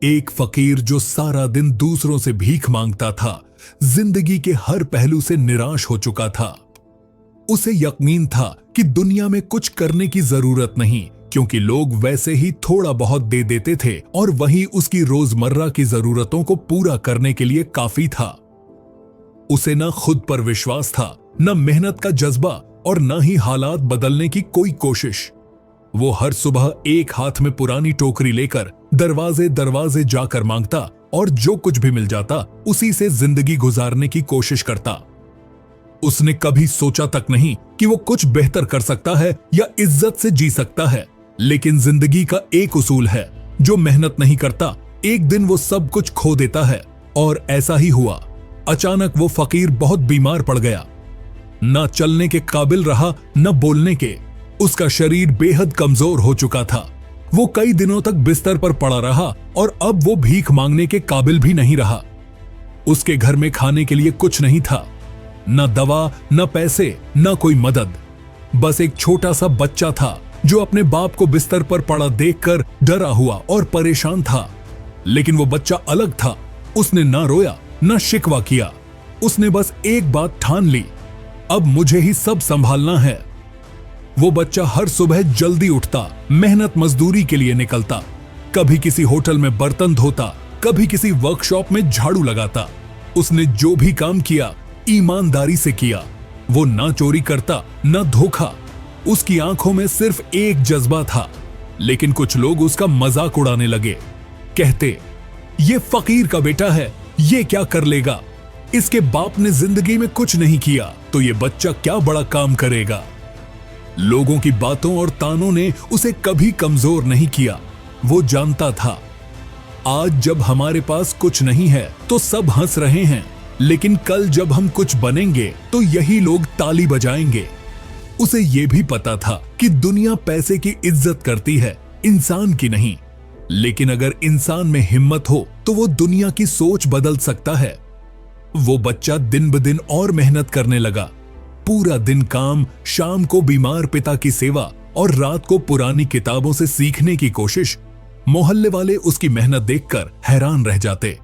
एक फकीर जो सारा दिन दूसरों से भीख मांगता था, जिंदगी के हर पहलू से निराश हो चुका था। उसे यकीन था कि दुनिया में कुछ करने की जरूरत नहीं, क्योंकि लोग वैसे ही थोड़ा बहुत दे देते थे और वही उसकी रोजमर्रा की जरूरतों को पूरा करने के लिए काफी था। उसे न खुद पर विश्वास था, न मेहनत का जज्बा और न ही हालात बदलने की कोई कोशिश। वो हर सुबह एक हाथ में पुरानी टोकरी लेकर दरवाजे दरवाजे जाकर मांगता और जो कुछ भी मिल जाता उसी से जिंदगी गुजारने की कोशिश करता। उसने कभी सोचा तक नहीं कि वो कुछ बेहतर कर सकता है या इज्जत से जी सकता है, लेकिन जिंदगी का एक उसूल है, जो मेहनत नहीं करता एक दिन वो सब कुछ खो देता है। और ऐसा ही हुआ। अचानक वो फकीर बहुत बीमार पड़ गया। न चलने के काबिल रहा, न बोलने के। उसका शरीर बेहद कमजोर हो चुका था। वो कई दिनों तक बिस्तर पर पड़ा रहा और अब वो भीख मांगने के काबिल भी नहीं रहा। उसके घर में खाने के लिए कुछ नहीं था, न दवा, न पैसे, न कोई मदद। बस एक छोटा सा बच्चा था जो अपने बाप को बिस्तर पर पड़ा देखकर डरा हुआ और परेशान था। लेकिन वो बच्चा अलग था। उसने ना रोया, न शिकवा किया। उसने बस एक बात ठान ली, अब मुझे ही सब संभालना है। वो बच्चा हर सुबह जल्दी उठता, मेहनत मजदूरी के लिए निकलता। कभी किसी होटल में बर्तन धोता, कभी किसी वर्कशॉप में झाड़ू लगाता। उसने जो भी काम किया ईमानदारी से किया। वो ना चोरी करता, ना धोखा। उसकी आंखों में सिर्फ एक जज्बा था। लेकिन कुछ लोग उसका मजाक उड़ाने लगे। कहते, ये फकीर का बेटा है, ये क्या कर लेगा? इसके बाप ने जिंदगी में कुछ नहीं किया, तो ये बच्चा क्या बड़ा काम करेगा? लोगों की बातों और तानों ने उसे कभी कमजोर नहीं किया। वो जानता था, आज जब हमारे पास कुछ नहीं है तो सब हंस रहे हैं, लेकिन कल जब हम कुछ बनेंगे तो यही लोग ताली बजाएंगे। उसे ये भी पता था कि दुनिया पैसे की इज्जत करती है, इंसान की नहीं। लेकिन अगर इंसान में हिम्मत हो तो वो दुनिया की सोच बदल सकता है। वो बच्चा दिन ब दिन और मेहनत करने लगा। पूरा दिन काम, शाम को बीमार पिता की सेवा और रात को पुरानी किताबों से सीखने की कोशिश। मोहल्ले वाले उसकी मेहनत देखकर हैरान रह जाते।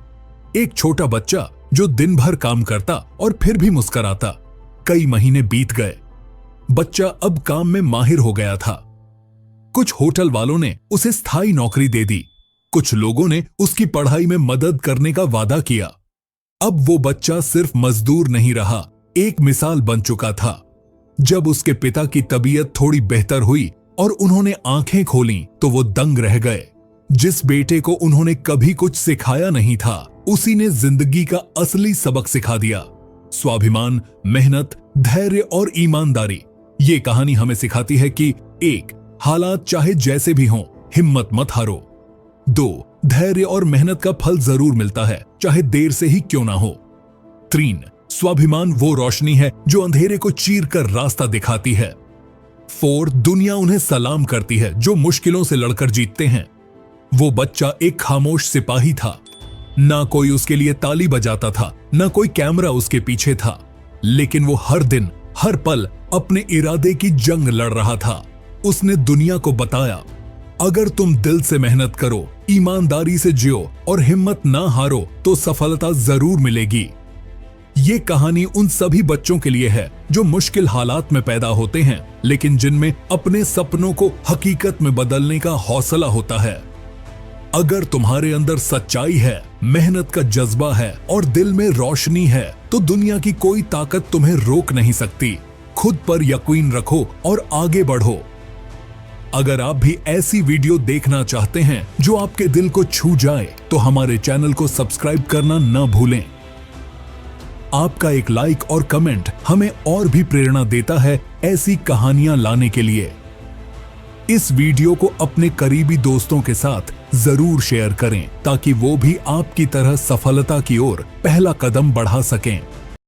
एक छोटा बच्चा जो दिन भर काम करता और फिर भी मुस्कुराता। कई महीने बीत गए। बच्चा अब काम में माहिर हो गया था। कुछ होटल वालों ने उसे स्थायी नौकरी दे दी। कुछ लोगों ने उसकी पढ़ाई में मदद करने का वादा किया। अब वो बच्चा सिर्फ मजदूर नहीं रहा, एक मिसाल बन चुका था। जब उसके पिता की तबीयत थोड़ी बेहतर हुई और उन्होंने आंखें खोलीं, तो वो दंग रह गए। जिस बेटे को उन्होंने कभी कुछ सिखाया नहीं था, उसी ने जिंदगी का असली सबक सिखा दिया। स्वाभिमान, मेहनत, धैर्य और ईमानदारी। ये कहानी हमें सिखाती है कि 1. हालात चाहे जैसे भी हों, हिम्मत मत हारो। 2. धैर्य और मेहनत का फल जरूर मिलता है, चाहे देर से ही क्यों ना हो। 3. स्वाभिमान वो रोशनी है जो अंधेरे को चीर कर रास्ता दिखाती है। 4. दुनिया उन्हें सलाम करती है जो मुश्किलों से लड़कर जीतते हैं। वो बच्चा एक खामोश सिपाही था। ना कोई उसके लिए ताली बजाता था, ना कोई कैमरा उसके पीछे था, लेकिन वो हर दिन, हर पल अपने इरादे की जंग लड़ रहा था। उसने दुनिया को बताया, अगर तुम दिल से मेहनत करो, ईमानदारी से जियो और हिम्मत ना हारो, तो सफलता जरूर मिलेगी। ये कहानी उन सभी बच्चों के लिए है जो मुश्किल हालात में पैदा होते हैं, लेकिन जिनमें अपने सपनों को हकीकत में बदलने का हौसला होता है। अगर तुम्हारे अंदर सच्चाई है, मेहनत का जज्बा है और दिल में रोशनी है, तो दुनिया की कोई ताकत तुम्हें रोक नहीं सकती। खुद पर यकीन रखो और आगे बढ़ो। अगर आप भी ऐसी वीडियो देखना चाहते हैं जो आपके दिल को छू जाए, तो हमारे चैनल को सब्सक्राइब करना न भूलें। आपका एक लाइक और कमेंट हमें और भी प्रेरणा देता है ऐसी कहानियां लाने के लिए। इस वीडियो को अपने करीबी दोस्तों के साथ जरूर शेयर करें, ताकि वो भी आपकी तरह सफलता की ओर पहला कदम बढ़ा सकें।